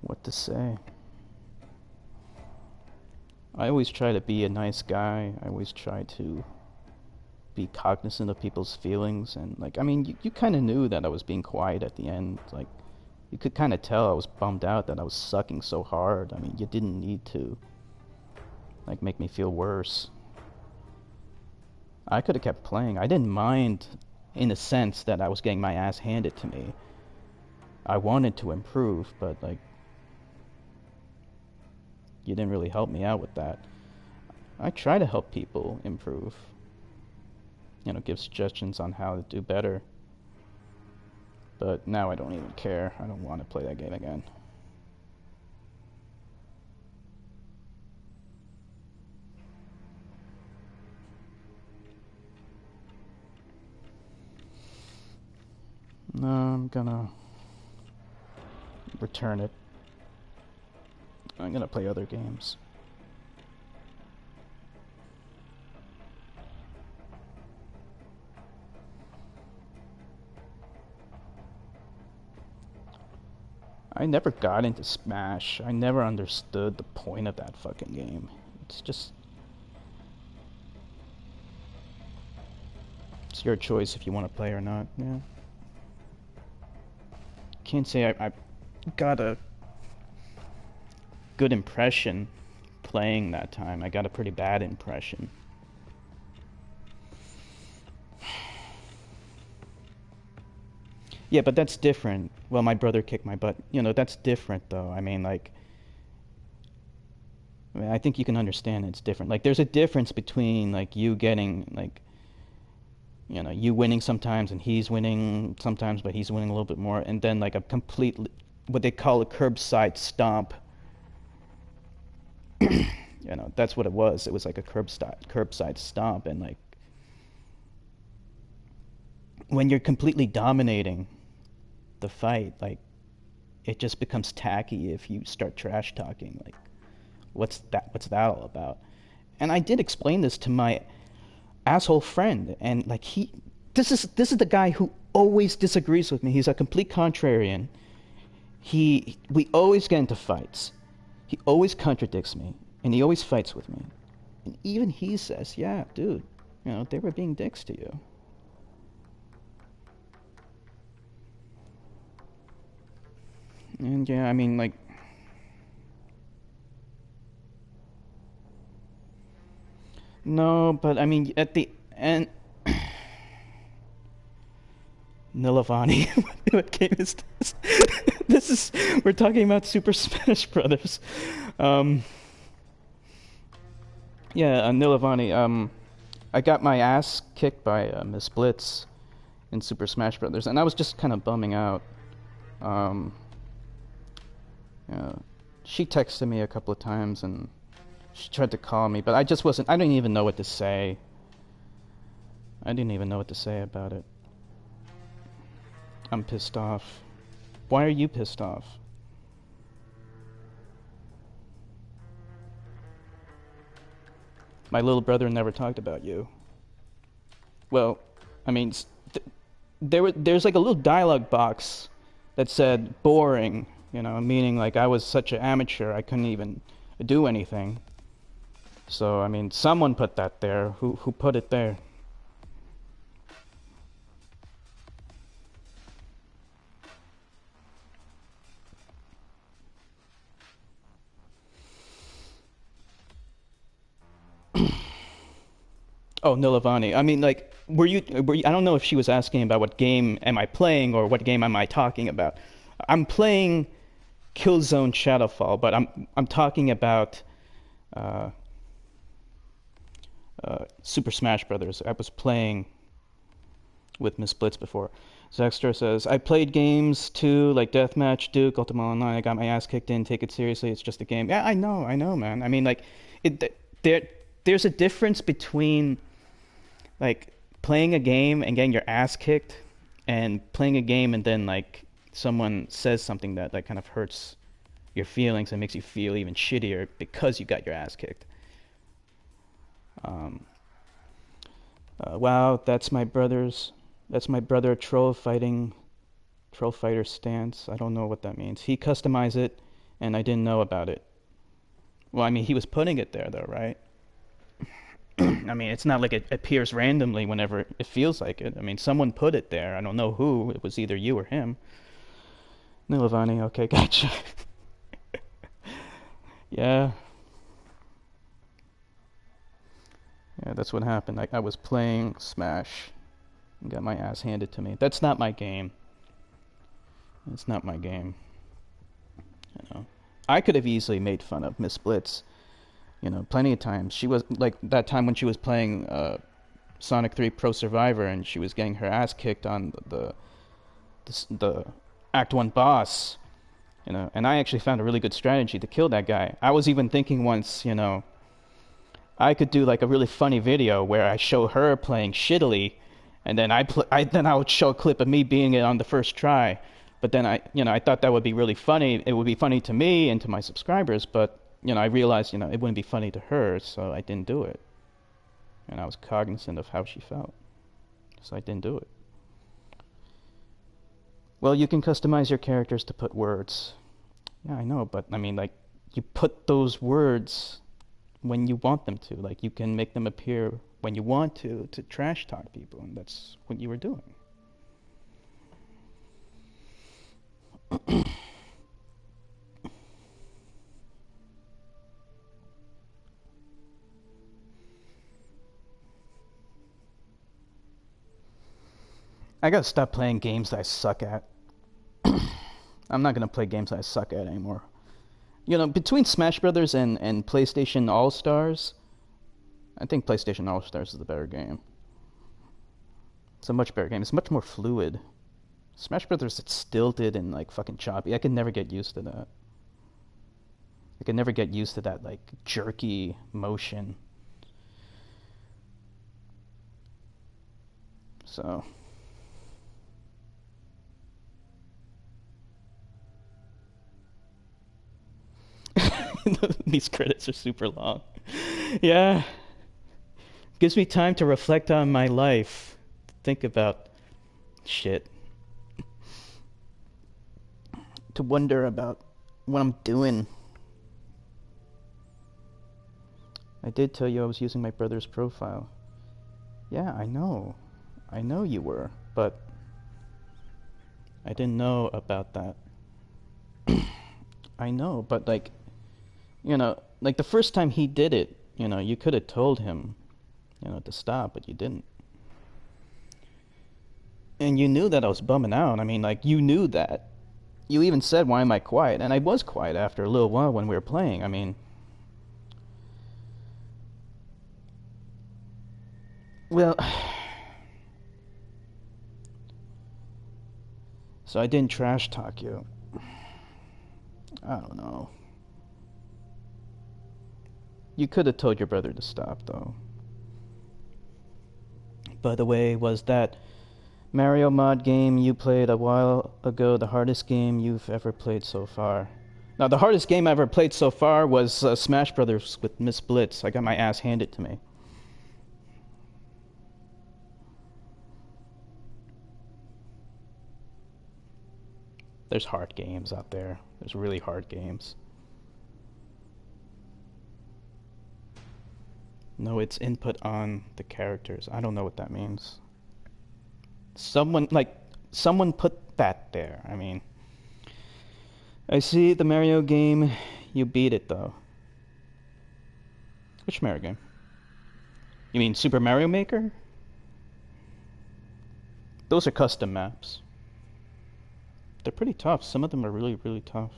What to say? I always try to be a nice guy. I always try to be cognizant of people's feelings. And, like, I mean, you kind of knew that I was being quiet at the end. Like, you could kind of tell I was bummed out that I was sucking so hard. I mean, you didn't need to, like, make me feel worse. I could have kept playing. I didn't mind, in a sense, that I was getting my ass handed to me. I wanted to improve, but, like, you didn't really help me out with that. I try to help people improve. You know, give suggestions on how to do better. But now I don't even care. I don't want to play that game again. No, I'm gonna return it. I'm gonna play other games. I never got into Smash. I never understood the point of that fucking game. It's just... It's your choice if you want to play or not, yeah. Can't say I got a good impression playing that time. I got a pretty bad impression. Yeah, but that's different. Well, my brother kicked my butt. You know, that's different, though. I mean, like... I think you can understand it's different. Like, there's a difference between, like, you getting, like... You know, you winning sometimes and he's winning sometimes, but he's winning a little bit more. And then, like, a complete... What they call a curbside stomp. You know, that's what it was. It was like a curbside stomp, and, like... when you're completely dominating the fight, like, it just becomes tacky if you start trash talking. Like, what's that all about? And I did explain this to my asshole friend, and like, this is the guy who always disagrees with me. He's a complete contrarian. We always get into fights. He always contradicts me, and he always fights with me. And even he says, yeah, dude, they were being dicks to you. And yeah, I mean, like, no, but I mean, at the end, Nilavani, what game is this? We're talking about Super Smash Brothers. Yeah, Nilavani, I got my ass kicked by MsBlitz in Super Smash Brothers, and I was just kind of bumming out. She texted me a couple of times, and she tried to call me, but I didn't even know what to say. I didn't even know what to say about it. I'm pissed off. Why are you pissed off? My little brother never talked about you. Well, I mean, there's like a little dialogue box that said boring, meaning like I was such an amateur I couldn't even do anything. So, I mean, someone put that there. Who put it there? Oh, Nilavani. I mean, like, were you? I don't know if she was asking about what game am I playing or what game am I talking about. I'm playing Killzone Shadow Fall, but I'm talking about Super Smash Brothers. I was playing with MsBlitz before. Zexter says, I played games too, like Deathmatch, Duke, Ultima Online. I got my ass kicked in. Take it seriously. It's just a game. Yeah, I know, man. I mean, like, there's a difference between like playing a game and getting your ass kicked, and playing a game and then like someone says something that like kind of hurts your feelings and makes you feel even shittier because you got your ass kicked. Wow, that's my brother troll fighter stance. I don't know what that means. He customized it and I didn't know about it. Well, I mean, he was putting it there though, right? I mean, it's not like it appears randomly whenever it feels like it. I mean, someone put it there. I don't know who. It was either you or him. Nilavani, okay, gotcha. Yeah. Yeah, that's what happened. I was playing Smash and got my ass handed to me. That's not my game. It's not my game. I could have easily made fun of MsBlitz. Plenty of times. She was like that time when she was playing Sonic 3 Pro Survivor and she was getting her ass kicked on the Act 1 boss, and I actually found a really good strategy to kill that guy. I was even thinking once, I could do like a really funny video where I show her playing shittily, and then I would show a clip of me beating it on the first try. But then I thought that would be really funny. It would be funny to me and to my subscribers, but I realized, it wouldn't be funny to her, so I didn't do it. And I was cognizant of how she felt, so I didn't do it. Well, you can customize your characters to put words. Yeah, I know, but I mean, like, you put those words when you want them to. Like, you can make them appear when you want to trash talk people, and that's what you were doing. I gotta stop playing games that I suck at. I'm not gonna play games that I suck at anymore. Between Smash Brothers and PlayStation All-Stars, I think PlayStation All-Stars is the better game. It's a much better game. It's much more fluid. Smash Brothers, it's stilted and like fucking choppy. I could never get used to that. I could never get used to that like jerky motion. So These credits are super long. Yeah. Gives me time to reflect on my life. Think about shit. To wonder about what I'm doing. I did tell you I was using my brother's profile. Yeah, I know. I know you were, but I didn't know about that. I know, but like, you know, like the first time he did it, you know, you could have told him, you know, to stop, but you didn't. And you knew that I was bumming out. I mean, like, you knew that. You even said, why am I quiet? And I was quiet after a little while when we were playing. I mean, well, so I didn't trash talk you. I don't know. You could have told your brother to stop, though. By the way, was that Mario mod game you played a while ago the hardest game you've ever played so far? Now, the hardest game I ever played so far was Smash Brothers with MsBlitz. I got my ass handed to me. There's hard games out there. There's really hard games. No, it's input on the characters. I don't know what that means. Someone put that there. I mean, I see the Mario game. You beat it, though. Which Mario game? You mean Super Mario Maker? Those are custom maps. They're pretty tough. Some of them are really, really tough.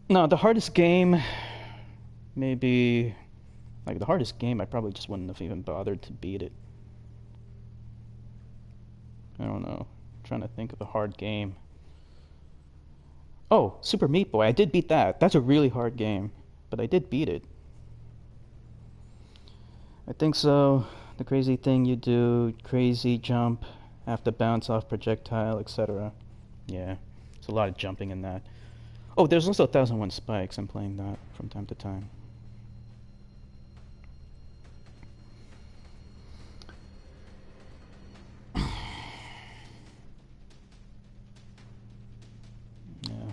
No, the hardest game, maybe, like the hardest game, I probably just wouldn't have even bothered to beat it. I don't know. I'm trying to think of a hard game. Oh, Super Meat Boy. I did beat that. That's a really hard game, but I did beat it. I think so. The crazy thing you do, crazy jump, have to bounce off projectile, etc. Yeah, there's a lot of jumping in that. Oh, there's also 1001 Spikes. I'm playing that from time to time. Yeah.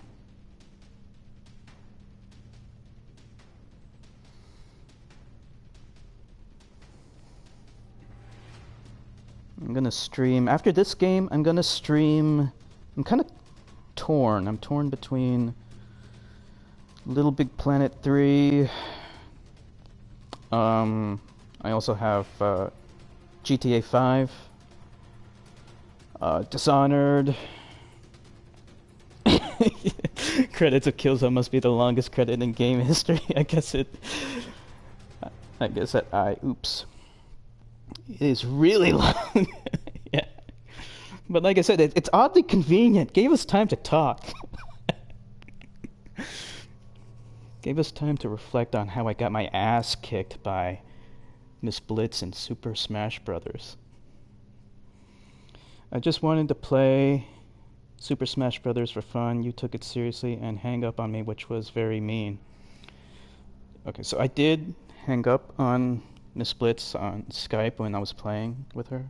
I'm gonna stream after this game. I'm gonna stream. I'm kind of torn. I'm torn between Little Big Planet 3. I also have GTA 5, Dishonored. Credits of Killzone must be the longest credit in game history. I guess oops. It is really long. Yeah. But like I said, it's oddly convenient. Gave us time to talk. Gave us time to reflect on how I got my ass kicked by MsBlitz in Super Smash Brothers. I just wanted to play Super Smash Brothers for fun. You took it seriously and hang up on me, which was very mean. Okay, so I did hang up on MsBlitz on Skype when I was playing with her.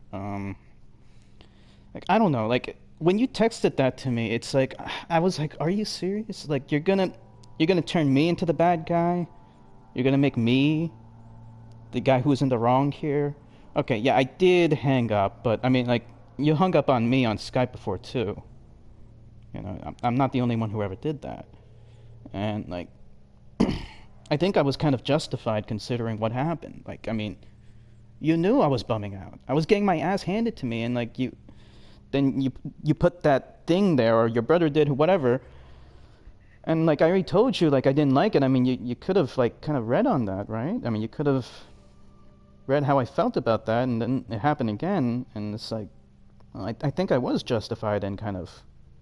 Like, I don't know, like, when you texted that to me, it's like, I was like, are you serious? Like, you're gonna turn me into the bad guy? You're gonna make me the guy who's in the wrong here? Okay, yeah, I did hang up, but I mean, like, you hung up on me on Skype before too. You know, I'm not the only one who ever did that. And, like, I think I was kind of justified considering what happened. Like, I mean, you knew I was bumming out. I was getting my ass handed to me, and like you put that thing there, or your brother did, whatever. And like I already told you, like I didn't like it. I mean, you could have like kind of read on that, right? I mean, you could have read how I felt about that, and then it happened again, and it's like, well, I think I was justified in kind of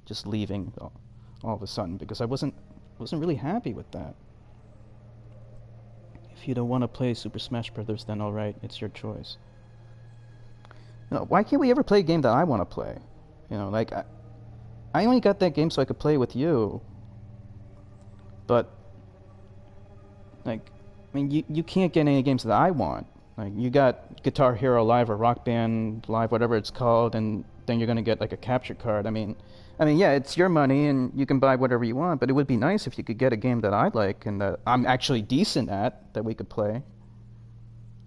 just leaving all of a sudden because I wasn't really happy with that. If you don't want to play Super Smash Brothers, then alright, it's your choice. No, why can't we ever play a game that I want to play? You know, like, I only got that game so I could play with you. But like, I mean, you can't get any games that I want. Like, you got Guitar Hero Live or Rock Band Live, whatever it's called, and then you're gonna get like a capture card. I mean, yeah, it's your money and you can buy whatever you want, but it would be nice if you could get a game that I like and that I'm actually decent at that we could play.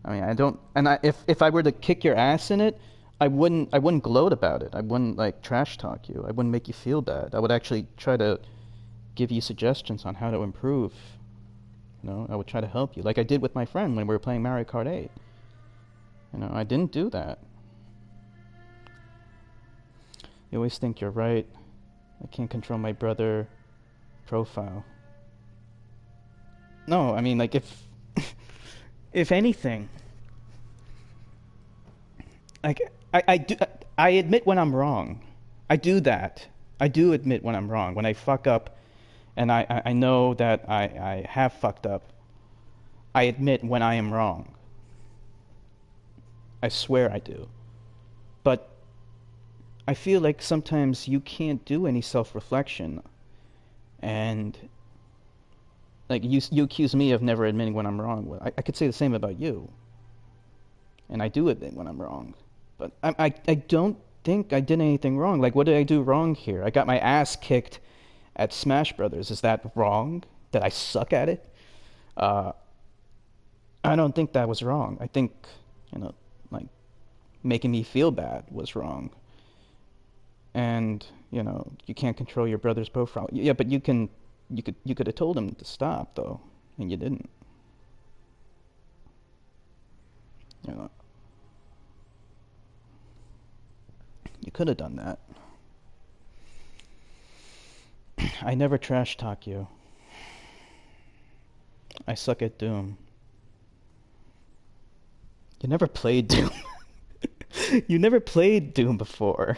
I mean, I don't, and if I were to kick your ass in it, I wouldn't gloat about it. I wouldn't like trash talk you. I wouldn't make you feel bad. I would actually try to give you suggestions on how to improve. I would try to help you, like I did with my friend when we were playing Mario Kart 8. I didn't do that. You always think you're right. I can't control my brother profile. No, I mean, like, if anything, like, I admit when I'm wrong. I do that. I do admit when I'm wrong. When I fuck up, and I know that I have fucked up, I admit when I am wrong. I swear I do. But I feel like sometimes you can't do any self-reflection, and like you accuse me of never admitting when I'm wrong. Well, I could say the same about you, and I do admit when I'm wrong, but I don't think I did anything wrong. Like, what did I do wrong here? I got my ass kicked at Smash Brothers. Is that wrong? That I suck at it? I don't think that was wrong. I think like making me feel bad was wrong. And you can't control your brother's profile. Yeah, but you could have told him to stop though, and you didn't. You could have done that. I never trash talk you. I suck at Doom. You never played Doom. You never played Doom before.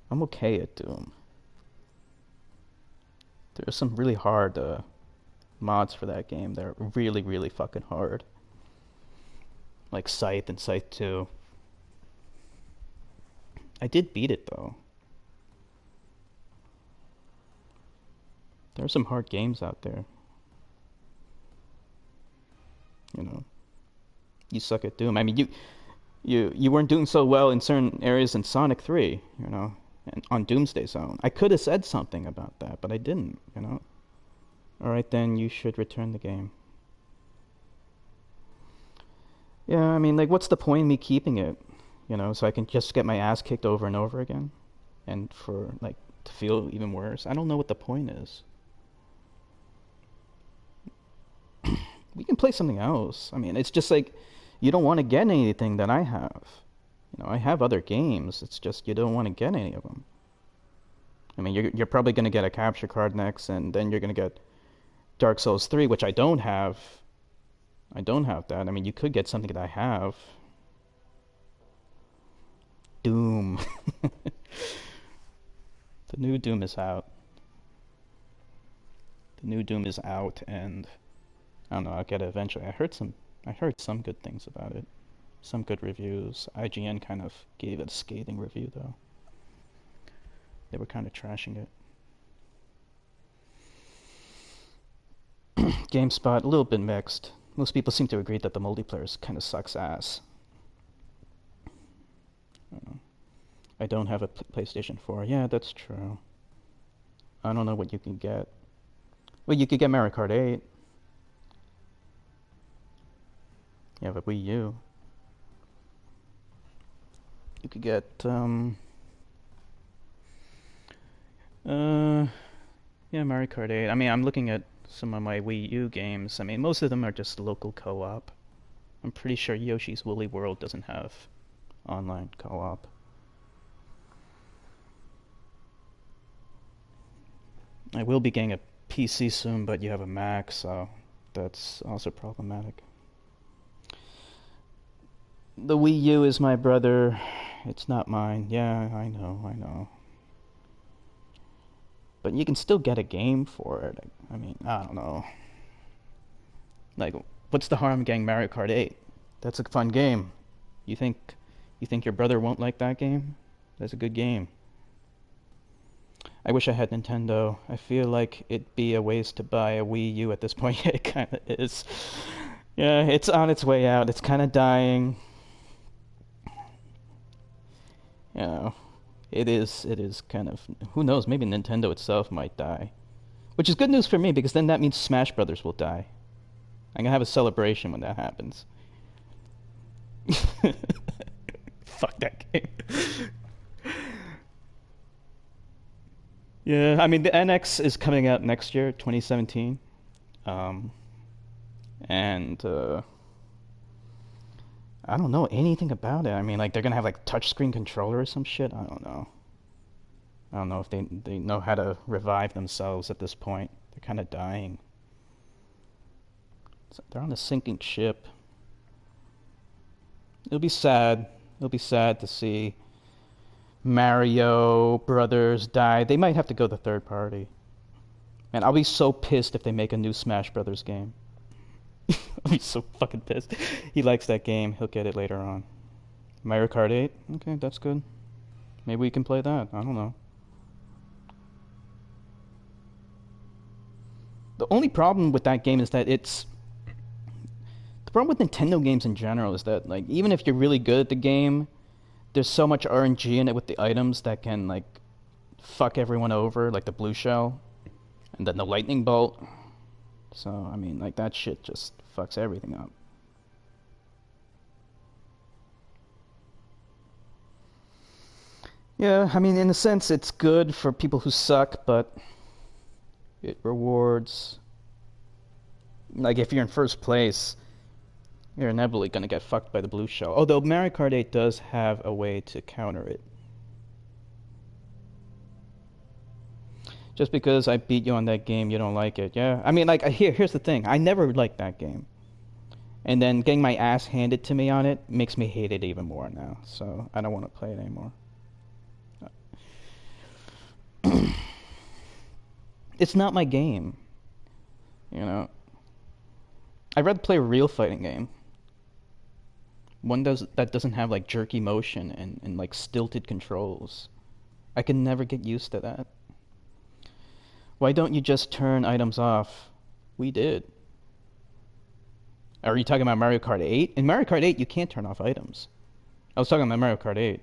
I'm okay at Doom. There's some really hard mods for that game. They're really, really fucking hard. Like Scythe and Scythe 2. I did beat it though. There are some hard games out there. You suck at Doom. I mean, you weren't doing so well in certain areas in Sonic 3, and on Doomsday Zone. I could have said something about that, but I didn't, Alright then, you should return the game. Yeah, I mean, like, what's the point in me keeping it? So I can just get my ass kicked over and over again? And for, like, to feel even worse? I don't know what the point is. We can play something else. I mean, it's just like, you don't want to get anything that I have. I have other games. It's just you don't want to get any of them. I mean, you're probably going to get a capture card next, and then you're going to get Dark Souls 3, which I don't have. I don't have that. I mean, you could get something that I have. Doom. The new Doom is out. The new Doom is out, and I don't know, I'll get it eventually. I heard some good things about it. Some good reviews. IGN kind of gave it a scathing review, though. They were kind of trashing it. GameSpot, a little bit mixed. Most people seem to agree that the multiplayer kind of sucks ass. I don't have a PlayStation 4. Yeah, that's true. I don't know what you can get. Well, you could get Mario Kart 8. You have a Wii U. You could get, yeah, Mario Kart 8. I mean, I'm looking at some of my Wii U games. I mean, most of them are just local co-op. I'm pretty sure Yoshi's Woolly World doesn't have online co-op. I will be getting a PC soon, but you have a Mac, so that's also problematic. The Wii U is my brother. It's not mine. Yeah, I know. But you can still get a game for it. I mean, I don't know. Like, what's the harm in getting Mario Kart 8? That's a fun game. You think your brother won't like that game? That's a good game. I wish I had Nintendo. I feel like it'd be a waste to buy a Wii U at this point. It kind of is. Yeah, it's on its way out. It's kind of dying. You know, it is. It is kind of. Who knows? Maybe Nintendo itself might die, which is good news for me because then that means Smash Brothers will die. I'm gonna have a celebration when that happens. Fuck that game. Yeah, I mean the NX is coming out next year, 2017, and I don't know anything about it. I mean, like they're gonna have like touchscreen controller or some shit. I don't know. I don't know if they know how to revive themselves at this point. They're kind of dying. They're on a sinking ship. It'll be sad. It'll be sad to see Mario Brothers die. They might have to go the third party. Man, I'll be so pissed if they make a new Smash Brothers game. I'll be so fucking pissed. He likes that game. He'll get it later on. Mario Kart 8? Okay, that's good. Maybe we can play that. I don't know. The only problem with that game is that it's... The problem with Nintendo games in general is that, like, even if you're really good at the game, there's so much RNG in it with the items that can, like, fuck everyone over, like the blue shell, and then the lightning bolt. So, I mean, like, that shit just fucks everything up. Yeah, I mean, in a sense, it's good for people who suck, but it rewards... Like, if you're in first place, you're inevitably going to get fucked by the blue shell. Although Mario Kart 8 does have a way to counter it. Just because I beat you on that game, you don't like it. Yeah, I mean, like, here's the thing. I never liked that game. And then getting my ass handed to me on it makes me hate it even more now. So I don't want to play it anymore. It's not my game. You know? I'd rather play a real fighting game. One that doesn't have, like, jerky motion and like, stilted controls. I can never get used to that. Why don't you just turn items off? We did. Are you talking about Mario Kart 8? In Mario Kart 8, you can't turn off items. I was talking about Mario Kart 8.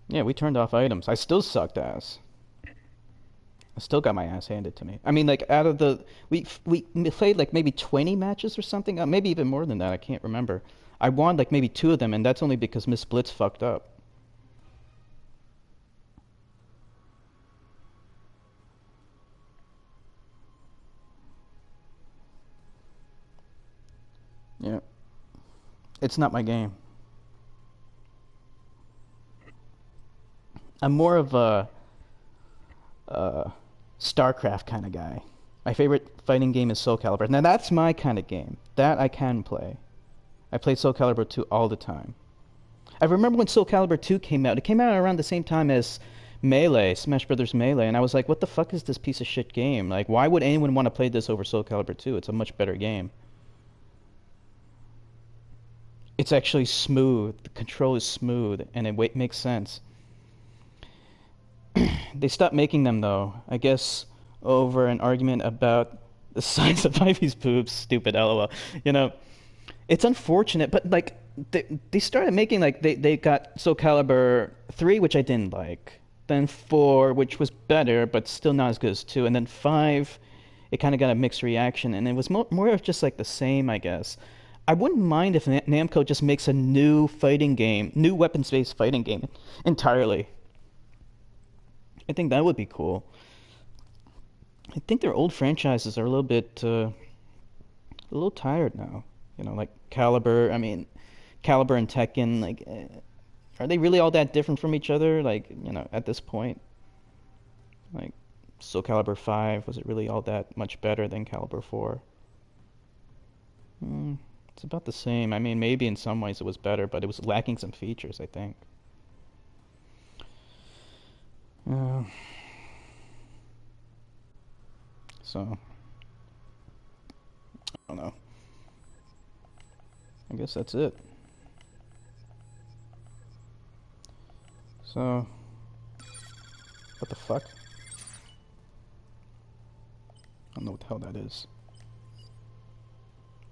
Yeah, we turned off items. I still sucked ass. I still got my ass handed to me. I mean, like, out of the... We played, like, maybe 20 matches or something? Maybe even more than that. I can't remember. I won, like, maybe 2 of them, and that's only because MsBlitz fucked up. Yeah. It's not my game. I'm more of a StarCraft kind of guy. My favorite fighting game is Soul Calibur. Now that's my kind of game. That I can play. I play Soul Calibur 2 all the time. I remember when Soul Calibur 2 came out. It came out around the same time as Melee, Smash Brothers Melee, and I was like, what the fuck is this piece of shit game? Like, why would anyone want to play this over Soul Calibur 2? It's a much better game. It's actually smooth. The control is smooth, and it makes sense. They stopped making them, though. I guess over an argument about the size of Ivy's boobs. Stupid LOL. You know, it's unfortunate, but, like, they started making, like, they got Soul Calibur 3, which I didn't like. Then 4, which was better, but still not as good as 2. And then 5, it kind of got a mixed reaction, and it was more of just, like, the same, I guess. I wouldn't mind if Namco just makes a new fighting game, new weapons-based fighting game entirely. I think that would be cool. I think their old franchises are a little bit, a little tired now. You know, like Calibur, I mean, Calibur and Tekken, like, are they really all that different from each other? Like, you know, at this point, like, Soul Calibur 5, was it really all that much better than Calibur 4? It's about the same. I mean, maybe in some ways it was better, but it was lacking some features, I think. So, I don't know. I guess that's it. So, what the fuck? I don't know what the hell that is.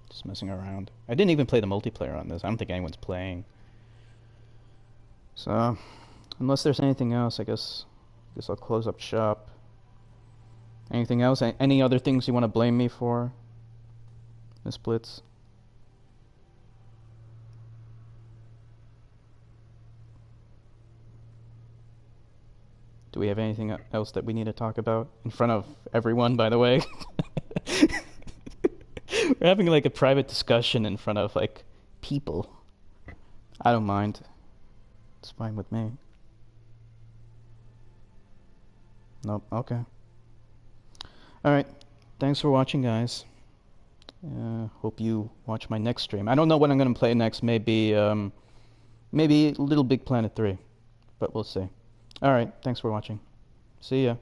Just messing around. I didn't even play the multiplayer on this. I don't think anyone's playing. So, unless there's anything else, I guess I'll close up shop. Anything else? Any other things you want to blame me for, MsBlitz? Do we have anything else that we need to talk about? In front of everyone, by the way. We're having like a private discussion in front of like people. I don't mind. It's fine with me. Nope, okay. Alright, thanks for watching, guys. Hope you watch my next stream. I don't know what I'm gonna play next. Maybe Little Big Planet 3. But we'll see. Alright, thanks for watching. See ya.